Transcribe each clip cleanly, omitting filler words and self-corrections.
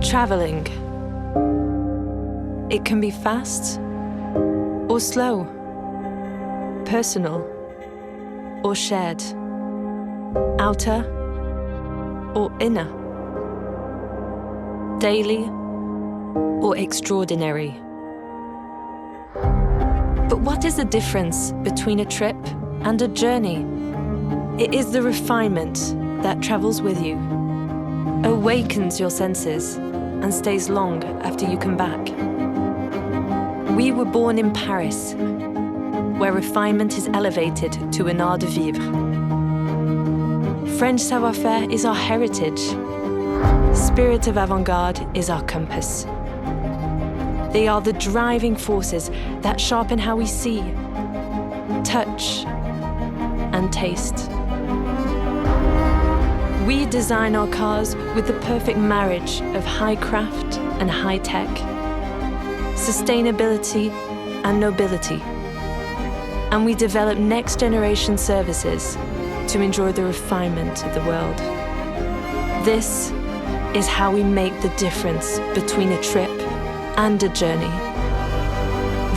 Traveling. It can be fast or slow, personal or shared, outer or inner, daily or extraordinary. But what is the difference between a trip and a journey? It is the refinement that travels with you, awakens your senses, and stays long after you come back. We were born in Paris, where refinement is elevated to an art de vivre. French savoir-faire is our heritage. Spirit of avant-garde is our compass. They are the driving forces that sharpen how we see, touch, and taste. We design our cars with the perfect marriage of high craft and high tech, sustainability and nobility. And we develop next generation services to enjoy the refinement of the world. This is how we make the difference between a trip and a journey.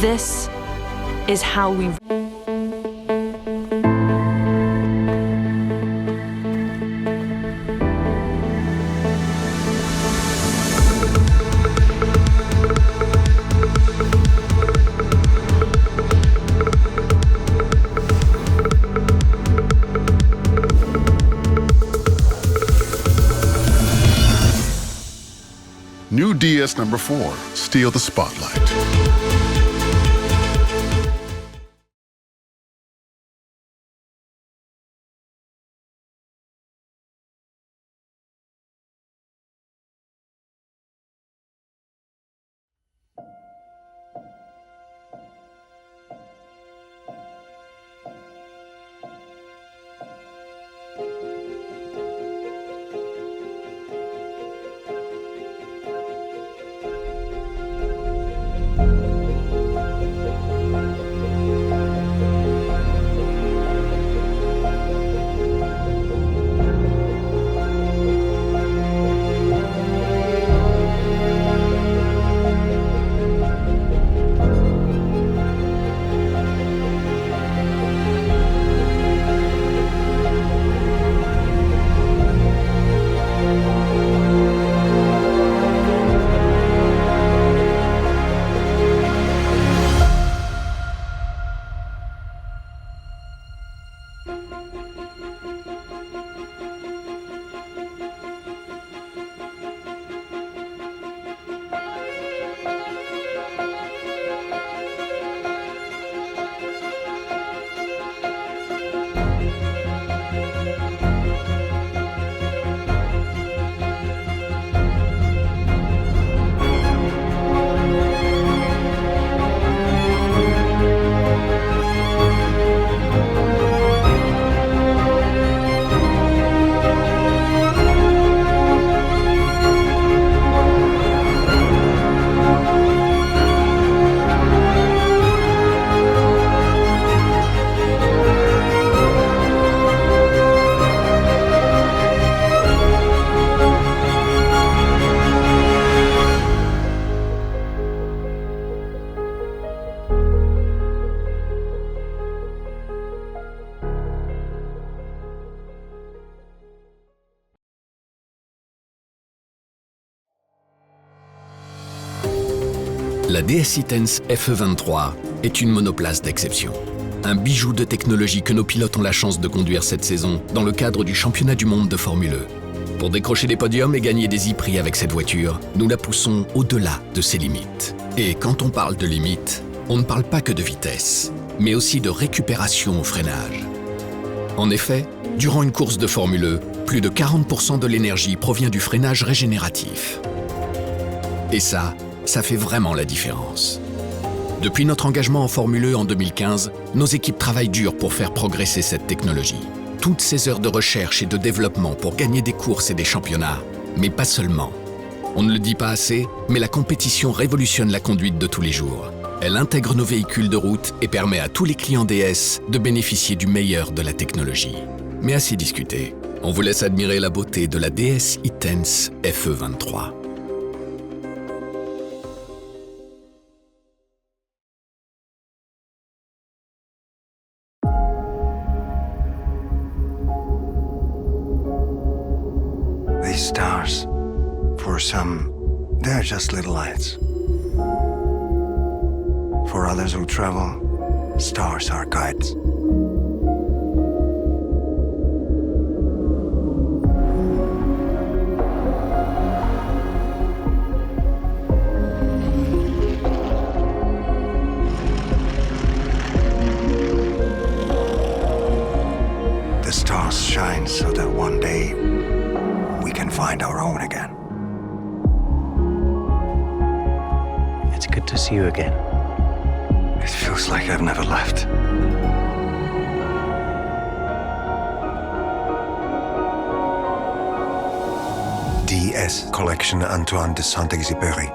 This is how we New DS number 4, Steal the Spotlight. La DS Itens FE23 est une monoplace d'exception. Un bijou de technologie que nos pilotes ont la chance de conduire cette saison dans le cadre du championnat du monde de Formule E. Pour décrocher des podiums et gagner des e-prix avec cette voiture, nous la poussons au-delà de ses limites. Et quand on parle de limites, on ne parle pas que de vitesse, mais aussi de récupération au freinage. En effet, durant une course de Formule E, plus de 40% de l'énergie provient du freinage régénératif. Et ça fait vraiment la différence. Depuis notre engagement en Formule E en 2015, nos équipes travaillent dur pour faire progresser cette technologie. Toutes ces heures de recherche et de développement pour gagner des courses et des championnats, mais pas seulement. On ne le dit pas assez, mais la compétition révolutionne la conduite de tous les jours. Elle intègre nos véhicules de route et permet à tous les clients DS de bénéficier du meilleur de la technologie. Mais assez discuté, on vous laisse admirer la beauté de la DS Itens FE23. These stars, for some, they're just little lights. For others who travel, stars are guides. The stars shine so that one day we can find our own again. It's good to see you again. It feels like I've never left. DS Collection Antoine de Saint-Exupéry.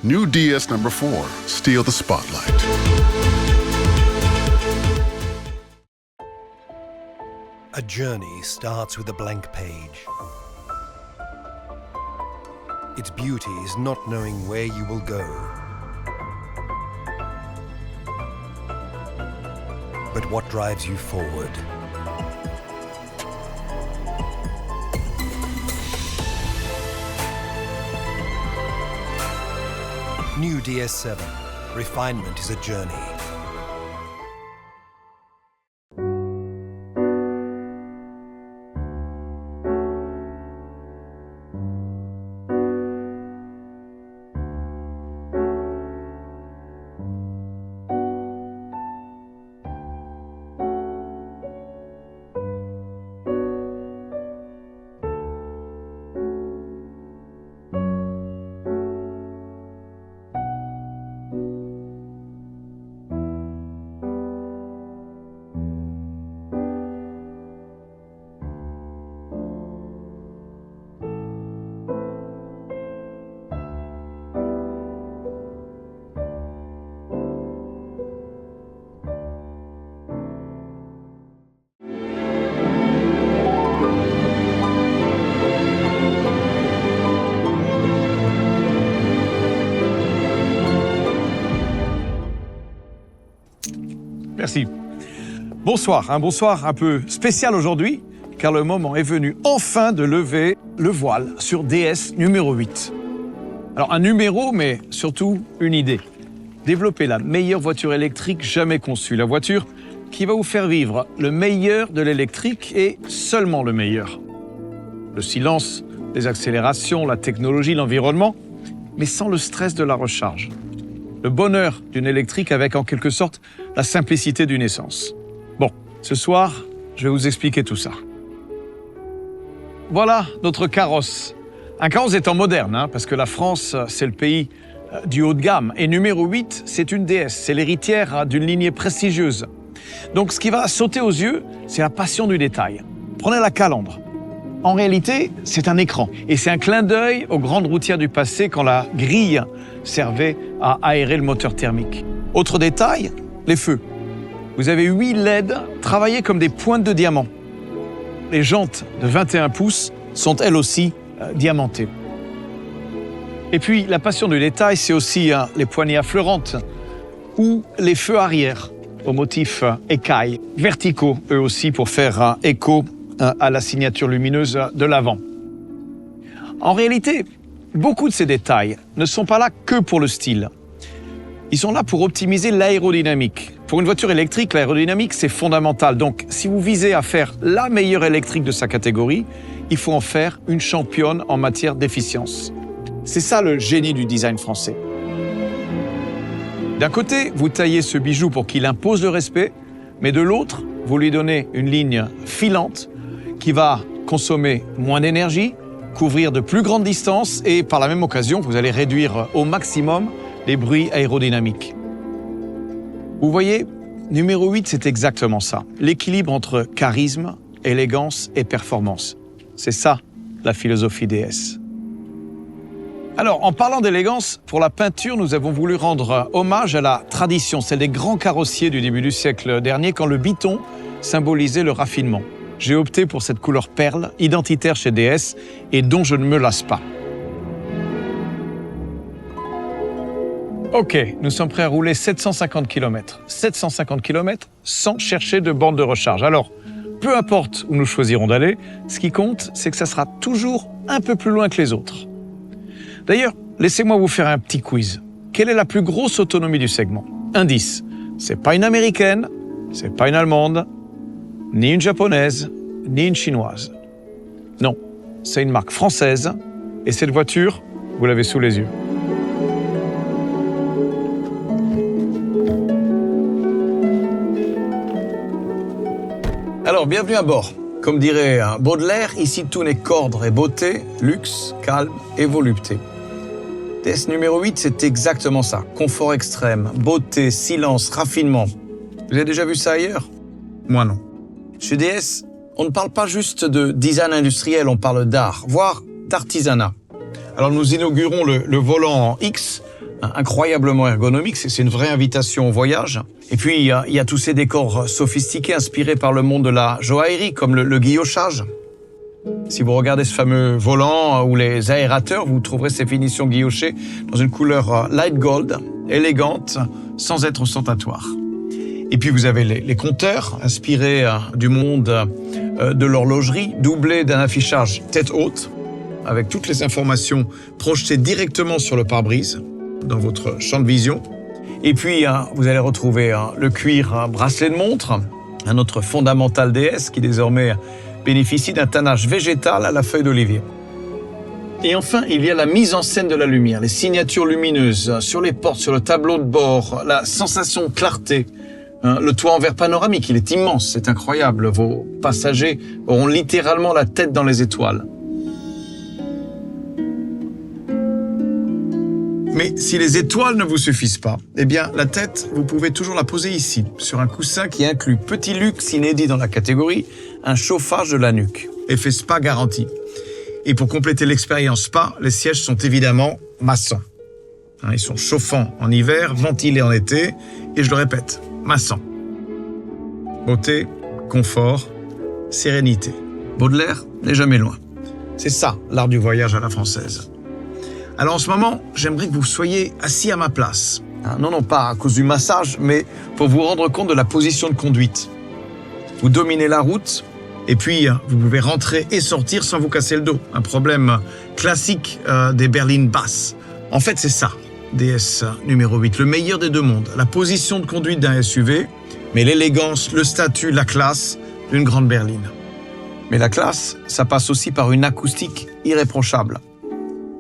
New DS number 4, Steal the Spotlight. A journey starts with a blank page. Its beauty is not knowing where you will go, but what drives you forward. New DS7. Refinement is a journey. Merci. Bonsoir, un bonsoir un peu spécial aujourd'hui, car le moment est venu enfin de lever le voile sur DS numéro 8. Alors un numéro, mais surtout une idée. Développer la meilleure voiture électrique jamais conçue. La voiture qui va vous faire vivre le meilleur de l'électrique et seulement le meilleur. Le silence, les accélérations, la technologie, l'environnement, mais sans le stress de la recharge. Le bonheur d'une électrique avec en quelque sorte la simplicité d'une essence. Bon, ce soir, je vais vous expliquer tout ça. Voilà notre carrosse. Un carrosse étant moderne, parce que la France, c'est le pays du haut de gamme. Et numéro 8, c'est une DS, c'est l'héritière d'une lignée prestigieuse. Donc ce qui va sauter aux yeux, c'est la passion du détail. Prenez la calandre. En réalité, c'est un écran. Et c'est un clin d'œil aux grandes routières du passé quand la grille servait à aérer le moteur thermique. Autre détail, les feux. Vous avez 8 LED travaillés comme des pointes de diamant. Les jantes de 21 pouces sont elles aussi diamantées. Et puis, la passion du détail, c'est aussi les poignées affleurantes ou les feux arrière au motif écaille, verticaux eux aussi pour faire écho à la signature lumineuse de l'avant. En réalité, beaucoup de ces détails ne sont pas là que pour le style. Ils sont là pour optimiser l'aérodynamique. Pour une voiture électrique, l'aérodynamique, c'est fondamental. Donc, si vous visez à faire la meilleure électrique de sa catégorie, il faut en faire une championne en matière d'efficience. C'est ça le génie du design français. D'un côté, vous taillez ce bijou pour qu'il impose le respect, mais de l'autre, vous lui donnez une ligne filante qui va consommer moins d'énergie, couvrir de plus grandes distances et par la même occasion, vous allez réduire au maximum les bruits aérodynamiques. Vous voyez, numéro 8, c'est exactement ça. L'équilibre entre charisme, élégance et performance. C'est ça, la philosophie DS. Alors, en parlant d'élégance, pour la peinture, nous avons voulu rendre hommage à la tradition, celle des grands carrossiers du début du siècle dernier, quand le biton symbolisait le raffinement. J'ai opté pour cette couleur perle, identitaire chez DS, et dont je ne me lasse pas. Ok, nous sommes prêts à rouler 750 km. 750 km sans chercher de borne de recharge. Alors, peu importe où nous choisirons d'aller, ce qui compte, c'est que ça sera toujours un peu plus loin que les autres. D'ailleurs, laissez-moi vous faire un petit quiz. Quelle est la plus grosse autonomie du segment? Indice, c'est pas une américaine, c'est pas une allemande, ni une japonaise, ni une chinoise. Non, c'est une marque française, et cette voiture, vous l'avez sous les yeux. Alors, bienvenue à bord. Comme dirait Baudelaire, ici tout n'est qu'ordre et beauté, luxe, calme et volupté. DS numéro 8, c'est exactement ça. Confort extrême, beauté, silence, raffinement. Vous avez déjà vu ça ailleurs? Moi non. Chez DS, on ne parle pas juste de design industriel, on parle d'art, voire d'artisanat. Alors nous inaugurons le volant en X, incroyablement ergonomique, c'est une vraie invitation au voyage. Et puis il y a tous ces décors sophistiqués inspirés par le monde de la joaillerie, comme le guillochage. Si vous regardez ce fameux volant ou les aérateurs, vous trouverez ces finitions guillochées dans une couleur light gold, élégante, sans être ostentatoire. Et puis vous avez les compteurs, inspirés du monde de l'horlogerie, doublés d'un affichage tête haute, avec toutes les informations projetées directement sur le pare-brise, dans votre champ de vision. Et puis vous allez retrouver le cuir bracelet de montre, un autre fondamental DS qui désormais bénéficie d'un tannage végétal à la feuille d'olivier. Et enfin, il y a la mise en scène de la lumière, les signatures lumineuses sur les portes, sur le tableau de bord, la sensation de clarté, le toit en verre panoramique, il est immense, c'est incroyable. Vos passagers auront littéralement la tête dans les étoiles. Mais si les étoiles ne vous suffisent pas, eh bien la tête, vous pouvez toujours la poser ici, sur un coussin qui inclut petit luxe inédit dans la catégorie, un chauffage de la nuque. Effet spa garanti. Et pour compléter l'expérience spa, les sièges sont évidemment massants. Ils sont chauffants en hiver, ventilés en été, et je le répète, massants. Beauté, confort, sérénité. Baudelaire n'est jamais loin. C'est ça, l'art du voyage à la française. Alors en ce moment, j'aimerais que vous soyez assis à ma place. Non, pas à cause du massage, mais pour vous rendre compte de la position de conduite. Vous dominez la route, Et puis, vous pouvez rentrer et sortir sans vous casser le dos. Un problème classique des berlines basses. En fait, c'est ça, DS numéro 8, le meilleur des deux mondes. La position de conduite d'un SUV, mais l'élégance, le statut, la classe d'une grande berline. Mais la classe, ça passe aussi par une acoustique irréprochable.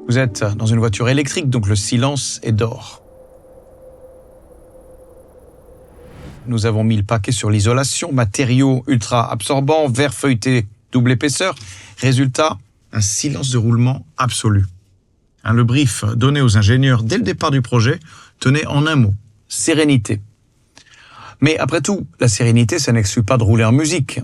Vous êtes dans une voiture électrique, donc le silence est d'or. Nous avons mis le paquet sur l'isolation, matériaux ultra absorbants, verre feuilleté double épaisseur. Résultat, un silence de roulement absolu. Le brief donné aux ingénieurs dès le départ du projet tenait en un mot, sérénité. Mais après tout, la sérénité, ça n'exclut pas de rouler en musique.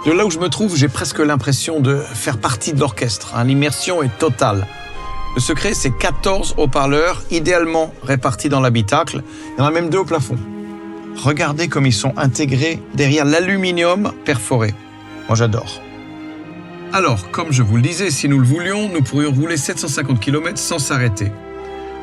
De là où je me trouve, j'ai presque l'impression de faire partie de l'orchestre. L'immersion est totale. Le secret, c'est 14 haut-parleurs, idéalement répartis dans l'habitacle. Il y en a même 2 au plafond. Regardez comme ils sont intégrés derrière l'aluminium perforé. Moi, j'adore. Alors, comme je vous le disais, si nous le voulions, nous pourrions rouler 750 km sans s'arrêter.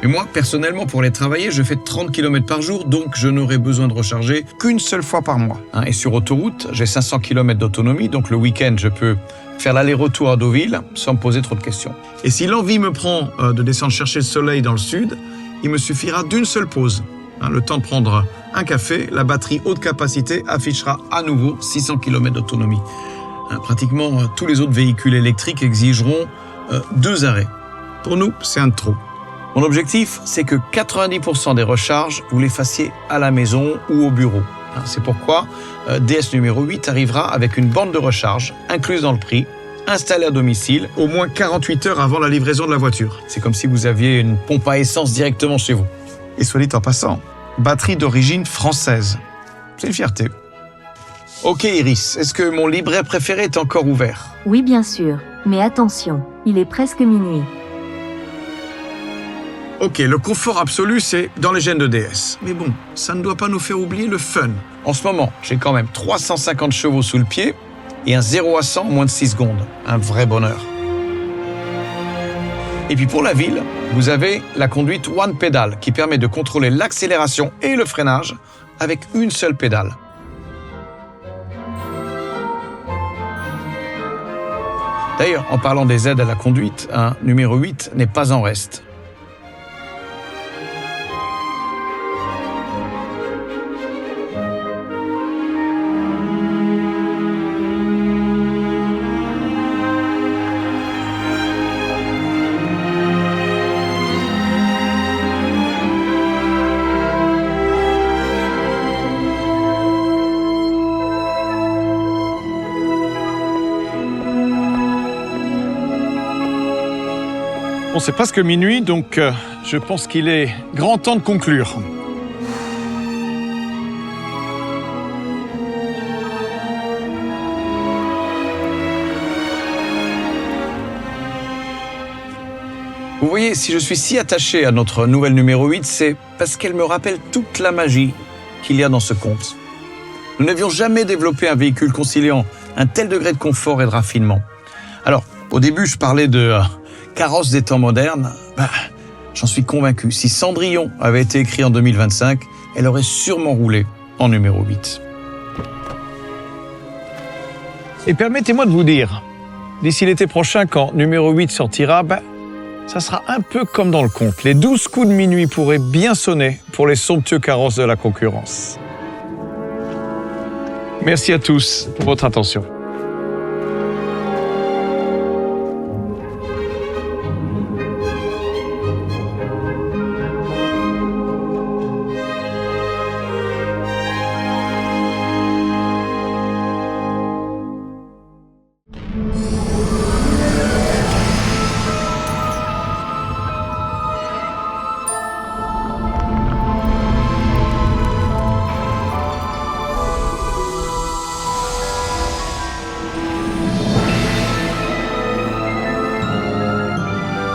Mais moi, personnellement, pour aller travailler, je fais 30 km par jour, donc je n'aurai besoin de recharger qu'une seule fois par mois. Et sur autoroute, j'ai 500 km d'autonomie, donc le week-end, je peux faire l'aller-retour à Deauville sans me poser trop de questions. Et si l'envie me prend de descendre chercher le soleil dans le sud, il me suffira d'une seule pause. Le temps de prendre un café, la batterie haute capacité affichera à nouveau 600 km d'autonomie. Pratiquement tous les autres véhicules électriques exigeront 2 arrêts. Pour nous, c'est un de trop. Mon objectif, c'est que 90% des recharges, vous les fassiez à la maison ou au bureau. C'est pourquoi DS numéro 8 arrivera avec une borne de recharge incluse dans le prix, installée à domicile, au moins 48 heures avant la livraison de la voiture. C'est comme si vous aviez une pompe à essence directement chez vous. Et soit dit en passant, batterie d'origine française. C'est une fierté. Ok Iris, est-ce que mon livret préféré est encore ouvert? Oui, bien sûr. Mais attention, il est presque minuit. Ok, le confort absolu, c'est dans les gènes de DS. Mais bon, ça ne doit pas nous faire oublier le fun. En ce moment, j'ai quand même 350 chevaux sous le pied et un 0 à 100 en moins de 6 secondes. Un vrai bonheur. Et puis pour la ville, vous avez la conduite One Pedal qui permet de contrôler l'accélération et le freinage avec une seule pédale. D'ailleurs, en parlant des aides à la conduite, un numéro 8 n'est pas en reste. Bon, c'est presque minuit, donc je pense qu'il est grand temps de conclure. Vous voyez, si je suis si attaché à notre nouvelle numéro 8, c'est parce qu'elle me rappelle toute la magie qu'il y a dans ce conte. Nous n'avions jamais développé un véhicule conciliant un tel degré de confort et de raffinement. Alors, au début, je parlais de carrosse des temps modernes. J'en suis convaincu. Si Cendrillon avait été écrit en 2025, elle aurait sûrement roulé en numéro 8. Et permettez-moi de vous dire, d'ici l'été prochain, quand numéro 8 sortira, ça sera un peu comme dans le conte. Les 12 coups de minuit pourraient bien sonner pour les somptueux carrosses de la concurrence. Merci à tous pour votre attention.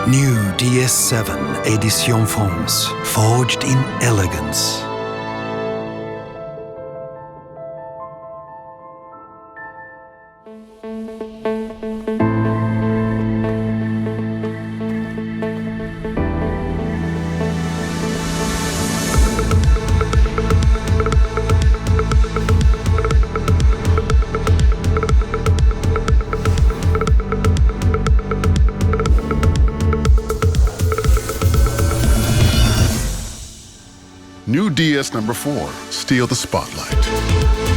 New DS7 Edition France, forged in elegance. New DS number 4, Steal the Spotlight.